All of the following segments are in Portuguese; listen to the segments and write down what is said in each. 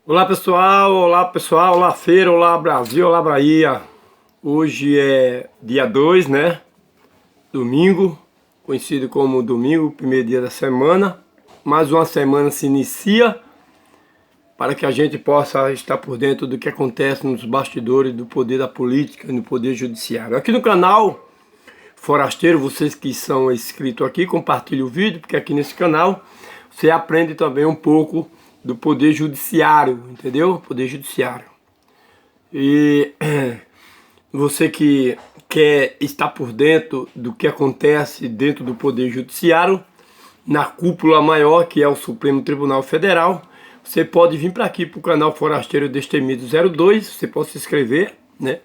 Olá pessoal, olá feira, olá Brasil, olá Bahia. Hoje é dia 2, né? Domingo, conhecido como domingo, primeiro dia da semana. Mais uma semana se inicia para que a gente possa estar por dentro do que acontece nos bastidores do poder da política e no poder judiciário. Aqui no canal Forasteiro, vocês que são inscritos aqui, compartilhem o vídeo, porque aqui nesse canal você aprende também um pouco do poder judiciário, entendeu? Poder judiciário. E você que quer estar por dentro do que acontece dentro do poder judiciário, na cúpula maior, que é o Supremo Tribunal Federal, você pode vir para aqui para o canal Forasteiro Destemido 02, você pode se inscrever, né?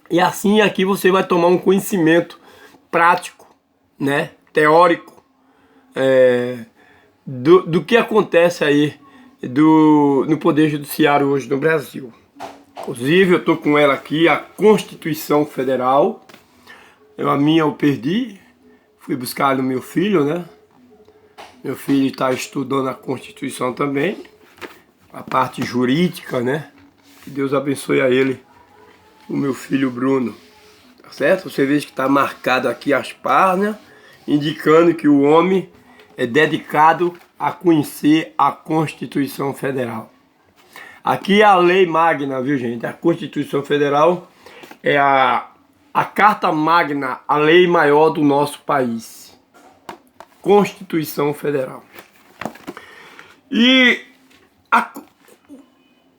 E assim aqui você vai tomar um conhecimento prático, né? Teórico, do que acontece aí no Poder Judiciário hoje no Brasil. Inclusive eu estou com ela aqui, a Constituição Federal. A minha eu perdi, fui buscar no meu filho, né? Meu filho está estudando a Constituição também, a parte jurídica, né? Que Deus abençoe a ele, o meu filho Bruno. Tá certo? Você vê que está marcado aqui as páginas, indicando que o homem é dedicado a conhecer a Constituição Federal. Aqui é a lei magna, viu gente? A Constituição Federal é a carta magna, a lei maior do nosso país. Constituição Federal. E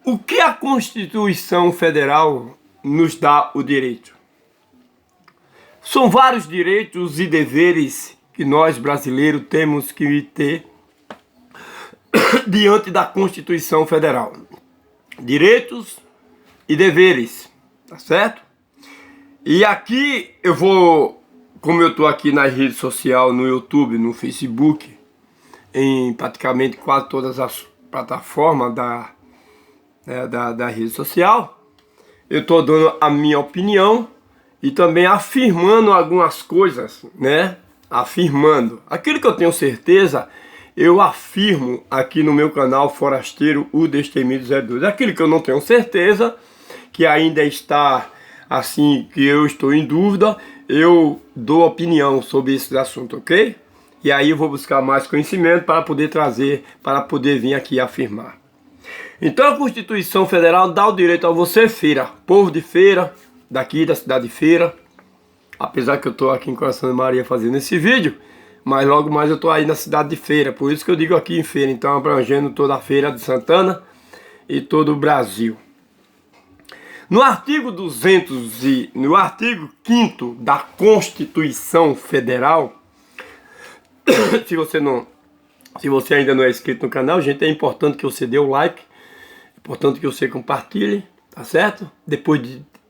o que a Constituição Federal nos dá o direito? São vários direitos e deveres que nós brasileiros temos que ter diante da Constituição Federal. Direitos e deveres, tá certo? E aqui eu vou, como eu tô aqui na rede social, no YouTube, no Facebook, em praticamente quase todas as plataformas da rede social, eu tô dando a minha opinião e também afirmando algumas coisas, né? Afirmando. Aquilo que eu tenho certeza, eu afirmo aqui no meu canal Forasteiro, o Destemido 02. Aquilo que eu não tenho certeza, que ainda está assim, que eu estou em dúvida, eu dou opinião sobre esse assunto, ok? E aí eu vou buscar mais conhecimento para poder trazer, para poder vir aqui afirmar. Então a Constituição Federal dá o direito a você, Feira, povo de Feira, daqui da cidade de Feira, apesar que eu estou aqui em Coração de Maria fazendo esse vídeo, mas logo mais eu estou aí na cidade de Feira, por isso que eu digo aqui em Feira, então abrangendo toda a Feira de Santana e todo o Brasil. No artigo 200 e no artigo 5º da Constituição Federal, se você ainda não é inscrito no canal, gente, é importante que você dê o like, é importante que você compartilhe, tá certo? Depois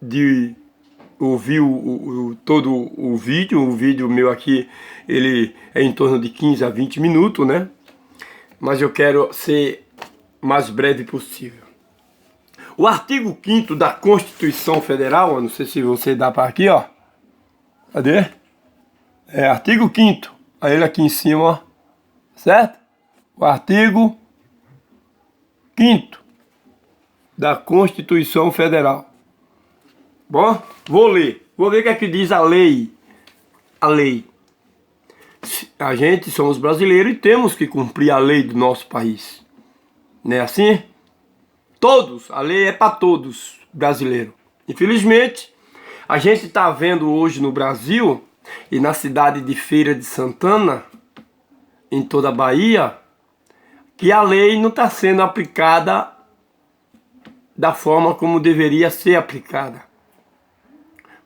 de ouvir todo o vídeo meu aqui, ele é em torno de 15 a 20 minutos, né? Mas eu quero ser mais breve possível. O artigo 5º da Constituição Federal, eu não sei se você dá para aqui, ó. Cadê? É artigo 5º, aí ele aqui em cima, ó. Certo? O artigo 5º da Constituição Federal. Bom, vou ver o que é que diz a lei. A lei. A gente somos brasileiros e temos que cumprir a lei do nosso país. Não é assim? Todos, a lei é para todos brasileiros. Infelizmente, a gente está vendo hoje no Brasil e na cidade de Feira de Santana, em toda a Bahia, que a lei não está sendo aplicada da forma como deveria ser aplicada.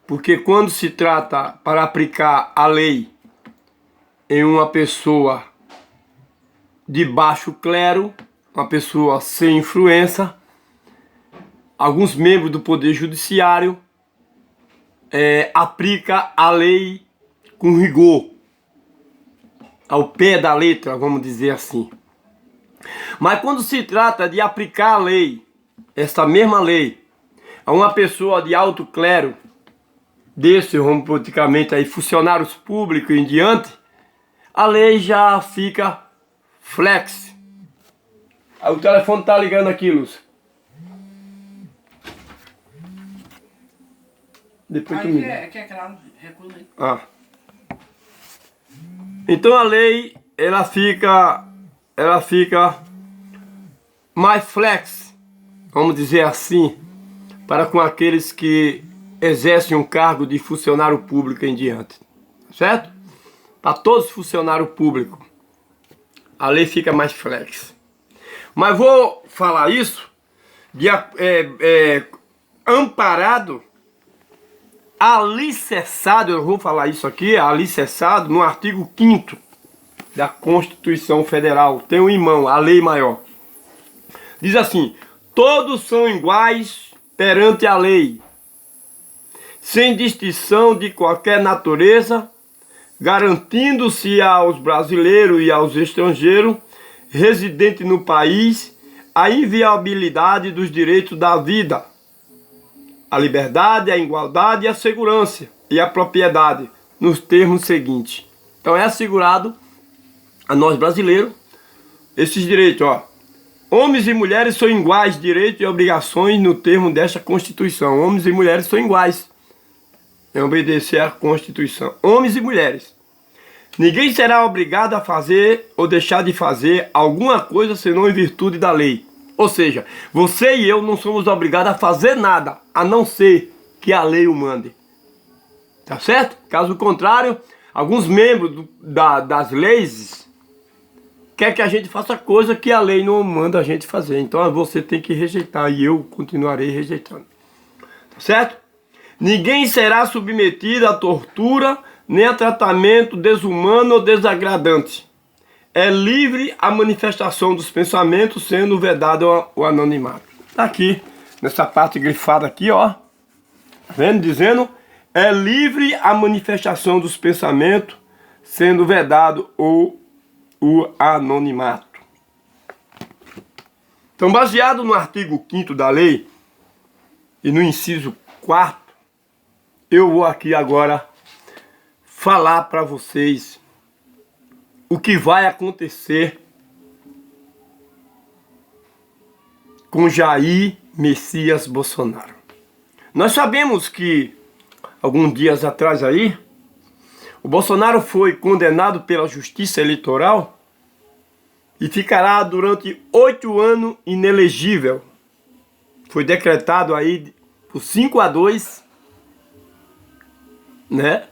Porque quando se trata para aplicar a lei em uma pessoa de baixo clero, uma pessoa sem influência, alguns membros do Poder Judiciário aplica a lei com rigor, ao pé da letra, vamos dizer assim. Mas quando se trata de aplicar a lei, essa mesma lei, a uma pessoa de alto clero, desse, vamos praticamente aí, funcionários públicos em diante, a lei já fica flex. O telefone tá ligando aqui, Lúcia. Depois tu me... Que é claro, recusa aí. Ah. Então a lei, ela fica mais flex, vamos dizer assim, para com aqueles que exercem um cargo de funcionário público em diante, certo? Para todos os funcionários públicos, a lei fica mais flex. Mas vou falar isso de amparado, alicerçado, eu vou falar isso aqui, alicerçado no artigo 5º da Constituição Federal. Tem um irmão, a lei maior. Diz assim: todos são iguais perante a lei, sem distinção de qualquer natureza, garantindo-se aos brasileiros e aos estrangeiros residentes no país a inviolabilidade dos direitos da vida, a liberdade, a igualdade, a segurança e a propriedade, nos termos seguintes. Então é assegurado a nós brasileiros esses direitos, ó. Homens e mulheres são iguais, direitos e obrigações no termo desta Constituição. Homens e mulheres são iguais em obedecer à Constituição. Homens e mulheres. Ninguém será obrigado a fazer ou deixar de fazer alguma coisa senão em virtude da lei. Ou seja, você e eu não somos obrigados a fazer nada, a não ser que a lei o mande. Tá certo? Caso contrário, alguns membros das leis quer que a gente faça coisa que a lei não manda a gente fazer. Então você tem que rejeitar e eu continuarei rejeitando. Tá certo? Ninguém será submetido a tortura nem a tratamento desumano ou desagradante. É livre a manifestação dos pensamentos, sendo vedado o anonimato. Tá aqui, nessa parte grifada aqui, ó. Tá vendo? Dizendo, é livre a manifestação dos pensamentos, sendo vedado o anonimato. Então, baseado no artigo 5º da lei e no inciso 4º, eu vou aqui agora falar para vocês o que vai acontecer com Jair Messias Bolsonaro. Nós sabemos que alguns dias atrás aí, o Bolsonaro foi condenado pela Justiça Eleitoral e ficará durante 8 anos inelegível. Foi decretado aí por 5-2, né?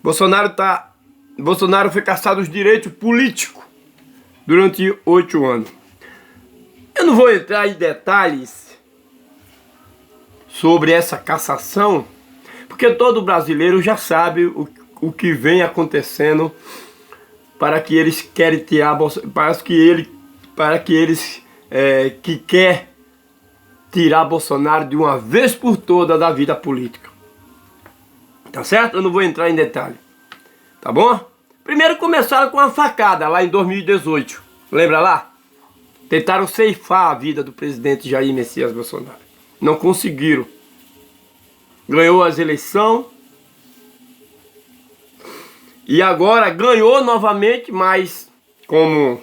Bolsonaro foi cassado os direitos políticos durante 8 anos. Eu não vou entrar em detalhes sobre essa cassação, porque todo brasileiro já sabe o que vem acontecendo para que eles querem tirar que quer tirar Bolsonaro de uma vez por toda da vida política. Tá certo? Eu não vou entrar em detalhe. Tá bom? Primeiro começaram com uma facada lá em 2018. Lembra lá? Tentaram ceifar a vida do presidente Jair Messias Bolsonaro. Não conseguiram. Ganhou as eleições. E agora ganhou novamente, mas como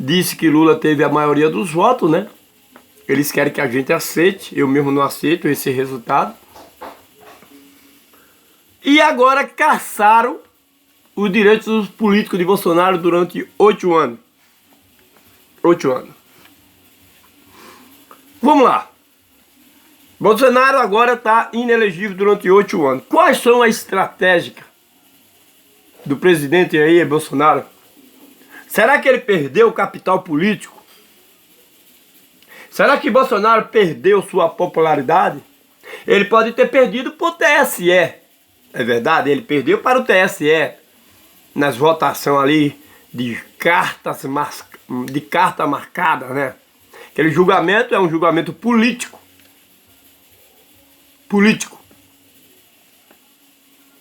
disse que Lula teve a maioria dos votos, né? Eles querem que a gente aceite. Eu mesmo não aceito esse resultado. E agora cassaram os direitos dos políticos de Bolsonaro durante 8 anos. 8 anos. Vamos lá. Bolsonaro agora está inelegível durante 8 anos. Quais são as estratégias do presidente Jair Bolsonaro? Será que ele perdeu o capital político? Será que Bolsonaro perdeu sua popularidade? Ele pode ter perdido para o TSE. É verdade, ele perdeu para o TSE nas votações ali de carta marcada, né? Aquele julgamento é um julgamento político. Político.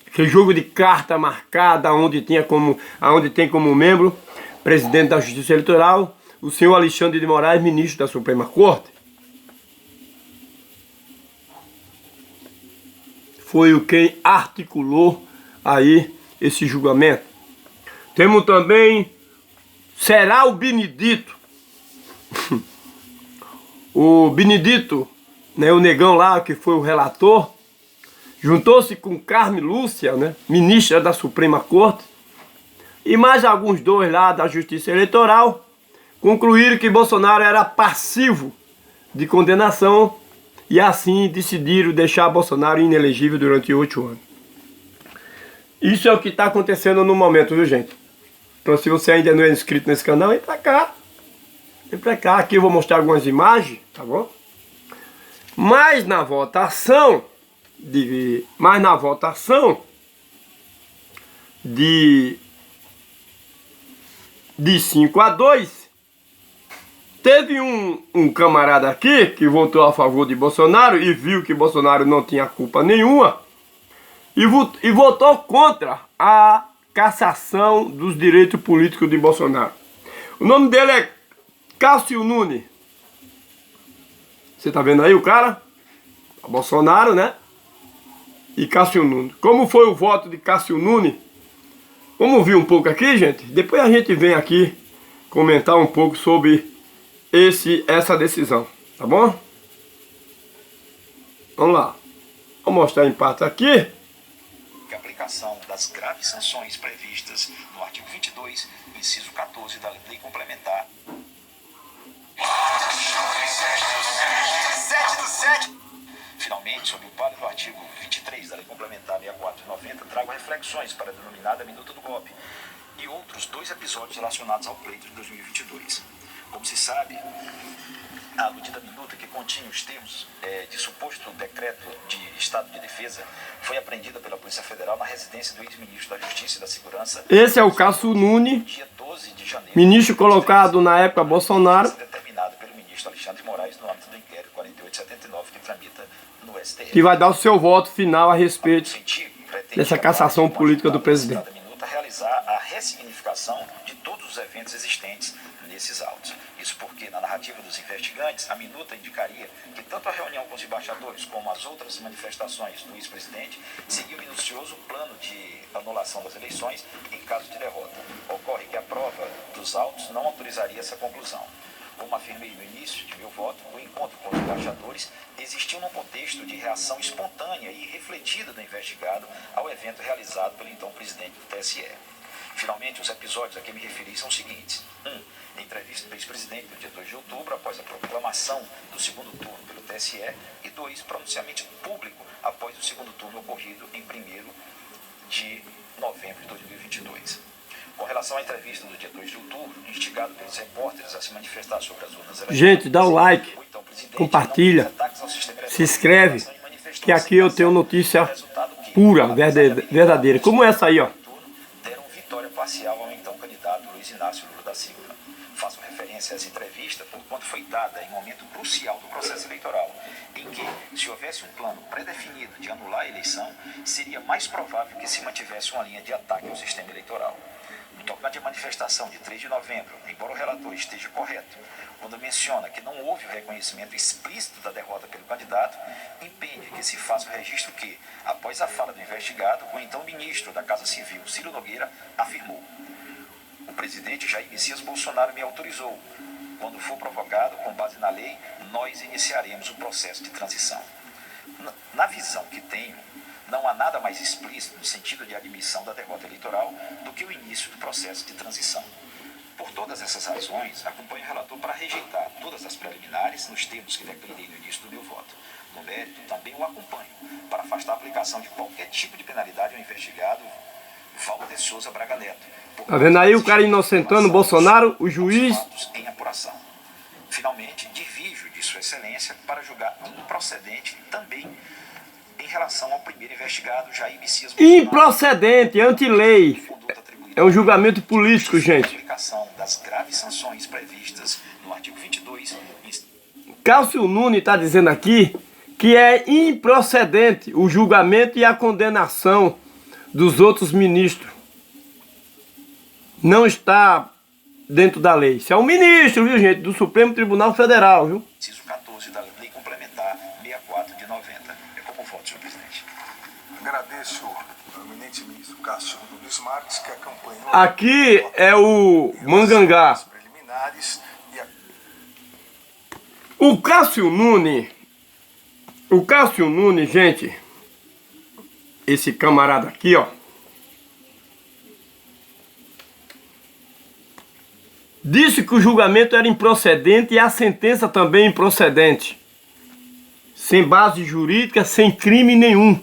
Aquele jogo de carta marcada, onde tem como membro presidente da Justiça Eleitoral, o senhor Alexandre de Moraes, ministro da Suprema Corte. Foi quem articulou aí esse julgamento. Temos também Será o Benedito, O Benedito, né, o negão lá, que foi o relator, juntou-se com Carme Lúcia, né, ministra da Suprema Corte, e mais alguns dois lá da Justiça Eleitoral, concluíram que Bolsonaro era passivo de condenação e assim decidiram deixar Bolsonaro inelegível durante 8 anos. Isso é o que está acontecendo no momento, viu, gente? Então, se você ainda não é inscrito nesse canal, vem pra cá. Vem pra cá. Aqui eu vou mostrar algumas imagens, tá bom? Mas na votação de 5-2, teve um camarada aqui que votou a favor de Bolsonaro e viu que Bolsonaro não tinha culpa nenhuma e votou contra a cassação dos direitos políticos de Bolsonaro. O nome dele é Cássio Nunes. Você tá vendo aí o cara? Bolsonaro, né? E Cássio Nunes. Como foi o voto de Cássio Nunes? Vamos ouvir um pouco aqui, gente? Depois a gente vem aqui comentar um pouco sobre essa decisão, tá bom? Vamos lá. Vou mostrar em partes aqui. A aplicação das graves sanções previstas no artigo 22, inciso 14 da Lei Complementar 7/7. Finalmente, sob o paro do artigo 23 da Lei Complementar 64/90, trago reflexões para a denominada Minuta do Golpe e outros 2 episódios relacionados ao pleito de 2022. Como se sabe, a aludida minuta, que continha os termos de suposto decreto de estado de defesa, foi apreendida pela Polícia Federal na residência do ex-ministro da Justiça e da Segurança. Esse é o Cássio Nunes, dia 12 de janeiro, ministro colocado na época Bolsonaro, determinado pelo ministro Alexandre de Moraes no âmbito do inquérito 4879 que tramita no STF. que vai dar o seu voto final a respeito dessa cassação política do presidente. Minuta realizar a ressignificação de todos os eventos existentes nesses autos. Isso porque, na narrativa dos investigantes, a minuta indicaria que tanto a reunião com os embaixadores como as outras manifestações do ex-presidente seguiam um minucioso plano de anulação das eleições em caso de derrota. Ocorre que a prova dos autos não autorizaria essa conclusão. Como afirmei no início de meu voto, o encontro com os embaixadores existiu num contexto de reação espontânea e refletida do investigado ao evento realizado pelo então presidente do TSE. Finalmente, os episódios a que me referi são os seguintes. 1. Entrevista do ex-presidente no dia 2 de outubro, após a proclamação do segundo turno pelo TSE. E 2. Pronunciamento público após o segundo turno ocorrido em 1º de novembro de 2022. Com relação à entrevista do dia 2 de outubro, instigado pelos repórteres a se manifestar sobre as urnas eletrônicas... Gente, dá o like, compartilha, se inscreve, que aqui eu tenho notícia pura, verdadeira, como essa aí, ó. Deram vitória parcial ao então candidato Luiz Inácio Lula da Silva. Faço referência a essa entrevista por quanto foi dada em momento crucial do processo eleitoral, em que, se houvesse um plano pré-definido de anular a eleição, seria mais provável que se mantivesse uma linha de ataque ao sistema eleitoral. No tocante à manifestação de 3 de novembro, embora o relator esteja correto, quando menciona que não houve o reconhecimento explícito da derrota pelo candidato, impede que se faça o registro que, após a fala do investigado, o então ministro da Casa Civil, Ciro Nogueira, afirmou: o presidente Jair Messias Bolsonaro me autorizou. Quando for provocado, com base na lei, nós iniciaremos o processo de transição. Na visão que tenho, não há nada mais explícito no sentido de admissão da derrota eleitoral do que o início do processo de transição. Por todas essas razões, acompanho o relator para rejeitar todas as preliminares nos termos que declinei no início do meu voto. No mérito, também o acompanho para afastar a aplicação de qualquer tipo de penalidade ao investigado Valder Souza Braga Neto. Tá vendo aí o cara inocentando Bolsonaro, o juiz? Em apuração. Finalmente, divijo de Sua Excelência para julgar improcedente também em relação ao primeiro investigado, Jair Messias Bolsonaro. Improcedente, anti-lei. É um julgamento político, gente. Aplicação das graves sanções previstas no artigo 22. Cássio Nunes está dizendo aqui que é improcedente o julgamento e a condenação dos outros ministros. Não está dentro da lei. Isso é um ministro, viu, gente, do Supremo Tribunal Federal, viu? Inciso 14 da Lei Complementar 64 de 90. É como voto, senhor presidente. Agradeço ao eminente ministro Cássio Nunes Marques, que acompanhou... Aqui é o Mangangá. ...preliminares e O Cássio Nunes, gente, esse camarada aqui, ó, disse que o julgamento era improcedente e a sentença também improcedente, sem base jurídica, sem crime nenhum.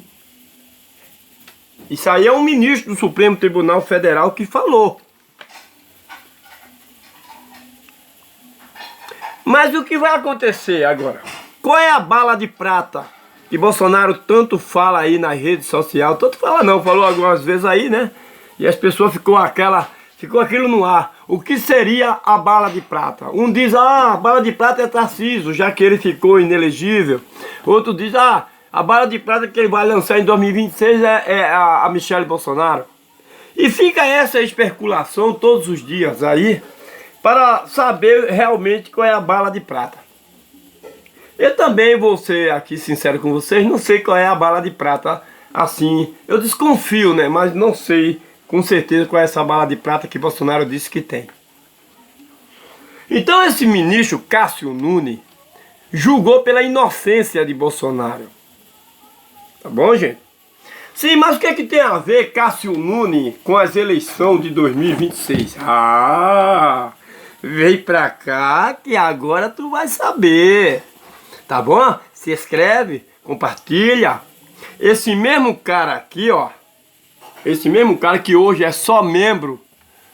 Isso aí é um ministro do Supremo Tribunal Federal que falou. Mas o que vai acontecer agora? Qual é a bala de prata que Bolsonaro tanto fala aí nas redes sociais? Tanto fala não, falou algumas vezes aí, né? E as pessoas ficou aquilo no ar. O que seria a bala de prata? Um diz, a bala de prata é Tarcísio, já que ele ficou inelegível. Outro diz, a bala de prata que ele vai lançar em 2026 é a Michele Bolsonaro. E fica essa especulação todos os dias aí, para saber realmente qual é a bala de prata. Eu também vou ser aqui sincero com vocês, não sei qual é a bala de prata, assim, eu desconfio, né, mas não sei com certeza qual é essa bala de prata que Bolsonaro disse que tem. Então esse ministro Cássio Nunes julgou pela inocência de Bolsonaro. Tá bom, gente? Sim, mas o que é que tem a ver Cássio Nunes com as eleições de 2026? Vem pra cá que agora tu vai saber. Tá bom? Se inscreve, compartilha. Esse mesmo cara aqui, ó. Esse mesmo cara que hoje é só membro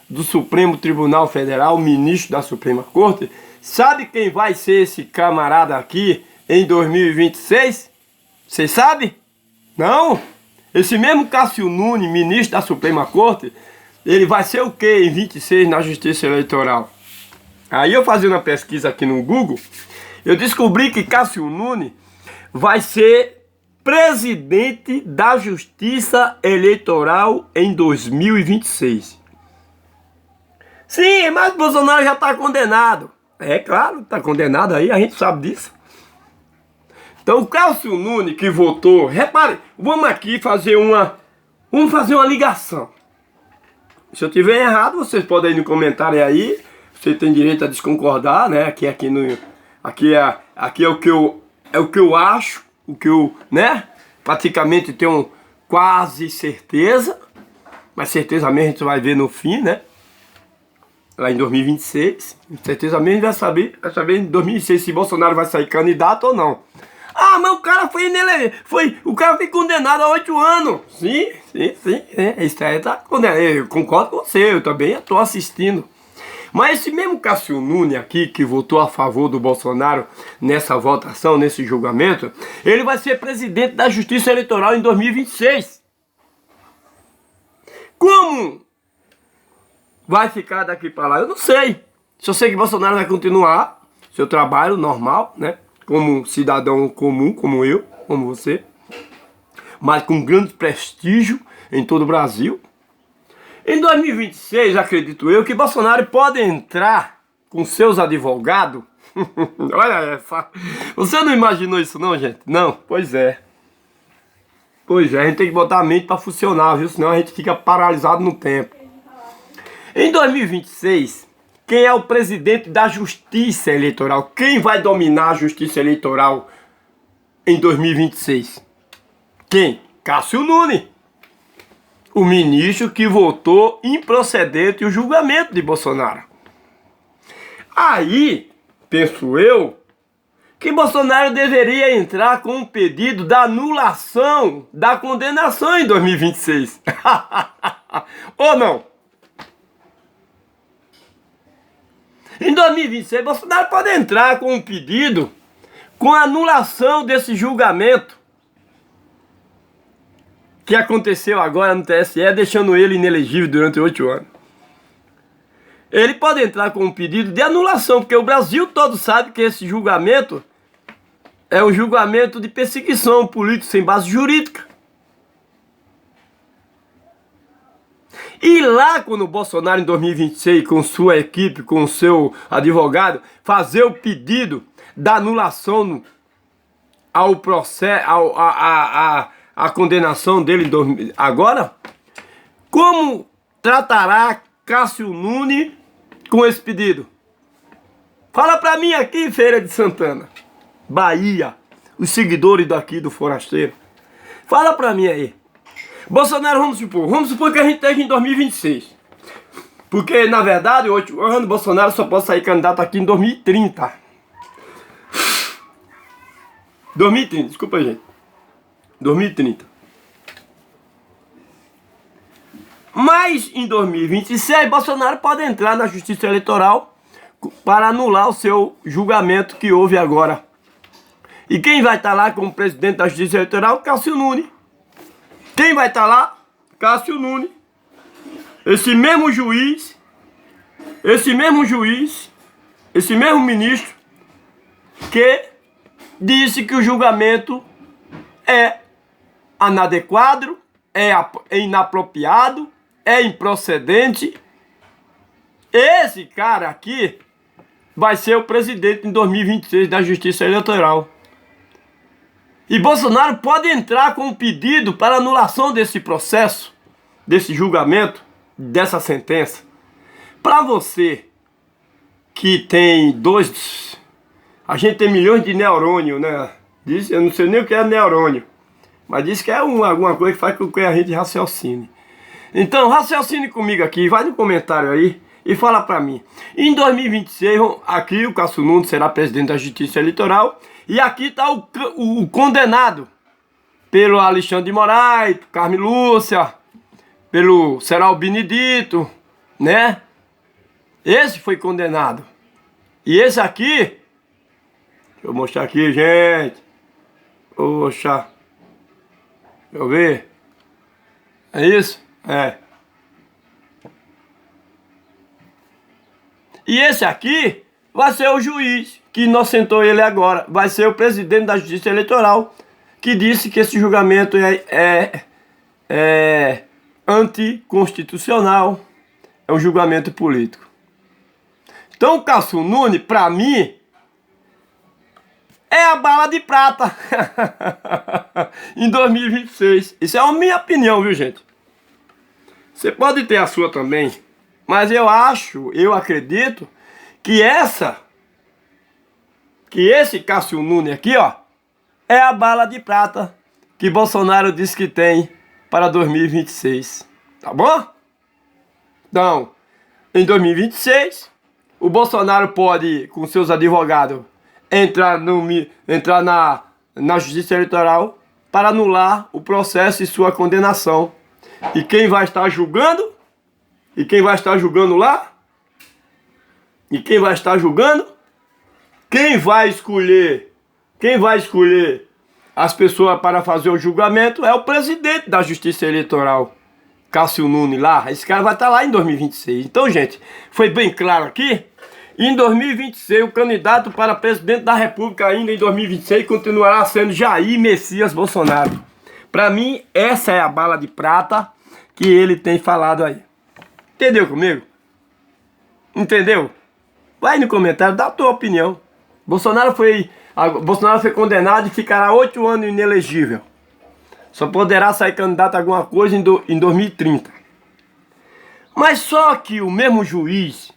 do Supremo Tribunal Federal, ministro da Suprema Corte. Sabe quem vai ser esse camarada aqui em 2026? Vocês sabem? Não? Esse mesmo Cássio Nunes, ministro da Suprema Corte, ele vai ser o quê em 26 na Justiça Eleitoral? Aí eu fazendo uma pesquisa aqui no Google, eu descobri que Cássio Nunes vai ser presidente da Justiça Eleitoral em 2026. Sim, mas Bolsonaro já está condenado. É claro, está condenado aí, a gente sabe disso. Então o Cássio Nunes que votou, repare, vamos aqui fazer uma ligação. Se eu tiver errado, vocês podem ir no comentário aí. Você tem direito a desconcordar, né? Aqui é o que eu acho, o que eu, né? Praticamente tenho quase certeza, mas certeza mesmo a gente vai ver no fim, né? Lá em 2026, certeza mesmo vai saber em 2026 se Bolsonaro vai sair candidato ou não. Mas o cara o cara foi condenado a 8 anos. Sim, isso aí tá condenado. Eu concordo com você, eu também estou assistindo. Mas esse mesmo Cássio Nunes aqui, que votou a favor do Bolsonaro nessa votação, nesse julgamento, ele vai ser presidente da Justiça Eleitoral em 2026. Como vai ficar daqui para lá? Eu não sei. Só sei que Bolsonaro vai continuar seu trabalho normal, né? Como um cidadão comum, como eu, como você, mas com grande prestígio em todo o Brasil. Em 2026, acredito eu, que Bolsonaro pode entrar com seus advogados. Olha essa. Você não imaginou isso não, gente? Não? Pois é. Pois é, a gente tem que botar a mente para funcionar, viu? Senão a gente fica paralisado no tempo. Em 2026, quem é o presidente da Justiça Eleitoral? Quem vai dominar a Justiça Eleitoral em 2026? Quem? Cássio Nunes. O ministro que votou improcedente o julgamento de Bolsonaro. Aí, penso eu, que Bolsonaro deveria entrar com um pedido da anulação da condenação em 2026. Ou não? Em 2026, Bolsonaro pode entrar com um pedido com a anulação desse julgamento que aconteceu agora no TSE, deixando ele inelegível durante 8 anos. Ele pode entrar com um pedido de anulação, porque o Brasil todo sabe que esse julgamento é um julgamento de perseguição política sem base jurídica. E lá, quando o Bolsonaro, em 2026, com sua equipe, com o seu advogado, fazer o pedido da anulação ao processo, a condenação dele agora, como tratará Cássio Nunes com esse pedido? Fala pra mim aqui, Feira de Santana, Bahia, os seguidores daqui do Forasteiro. Fala pra mim aí. Bolsonaro, vamos supor que a gente esteja em 2026. Porque, na verdade, hoje, o ano Bolsonaro só pode sair candidato aqui em 2030. 2030, desculpa, gente. 2030. Mas, em 2026, Bolsonaro pode entrar na Justiça Eleitoral para anular o seu julgamento que houve agora. E quem vai estar lá como presidente da Justiça Eleitoral? Cássio Nunes. Quem vai estar lá? Cássio Nunes. Esse mesmo juiz, esse mesmo ministro que disse que o julgamento é inadequado, é inapropriado, é improcedente. Esse cara aqui vai ser o presidente em 2026 da Justiça Eleitoral. E Bolsonaro pode entrar com um pedido para anulação desse processo, desse julgamento, dessa sentença. Para você que tem a gente tem milhões de neurônio, né? Eu não sei nem o que é neurônio, mas diz que é alguma coisa que faz com que a gente raciocine. Então, raciocine comigo aqui, vai no comentário aí e fala pra mim. Em 2026, aqui o Cássio Nunes será presidente da Justiça Eleitoral e aqui tá o condenado pelo Alexandre de Moraes, Carmen Lúcia, pelo Serral Benedito, né? Esse foi condenado. E esse aqui, deixa eu mostrar aqui, gente. Poxa. Deixa eu ver. É isso? É. E esse aqui vai ser o juiz que inocentou ele agora. Vai ser o presidente da Justiça Eleitoral que disse que esse julgamento é anticonstitucional. É um julgamento político. Então o Cássio Nunes, pra mim, é a bala de prata em 2026. Isso é a minha opinião, viu, gente? Você pode ter a sua também, mas eu acredito que esse Cássio Nunes aqui, ó, é a bala de prata que Bolsonaro disse que tem para 2026. Tá bom? Então, em 2026, o Bolsonaro pode, com seus advogados, entrar na Justiça Eleitoral para anular o processo e sua condenação. E quem vai estar julgando? E quem vai estar julgando lá? E quem vai estar julgando? Quem vai escolher as pessoas para fazer o julgamento é o presidente da Justiça Eleitoral, Cássio Nunes lá. Esse cara vai estar lá em 2026. Então, gente, foi bem claro aqui. Em 2026, o candidato para presidente da República ainda em 2026 continuará sendo Jair Messias Bolsonaro. Para mim, essa é a bala de prata que ele tem falado aí. Entendeu comigo? Entendeu? Vai no comentário, dá a tua opinião. Bolsonaro foi condenado e ficará 8 anos inelegível. Só poderá sair candidato a alguma coisa em 2030. Mas só que o mesmo juiz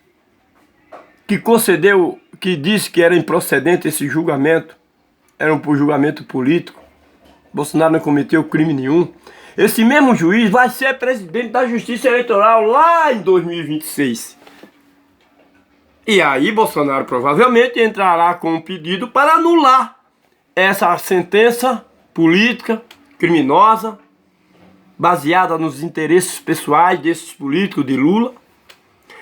que disse que era improcedente esse julgamento, era um julgamento político, Bolsonaro não cometeu crime nenhum, esse mesmo juiz vai ser presidente da Justiça Eleitoral lá em 2026. E aí Bolsonaro provavelmente entrará com um pedido para anular essa sentença política, criminosa, baseada nos interesses pessoais desses políticos de Lula.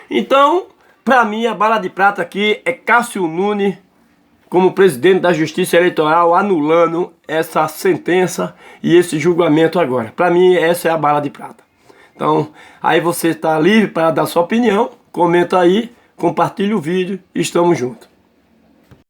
Então, para mim, a bala de prata aqui é Cássio Nunes como presidente da Justiça Eleitoral anulando essa sentença e esse julgamento agora. Para mim, essa é a bala de prata. Então, aí você está livre para dar sua opinião, comenta aí, compartilha o vídeo e estamos juntos.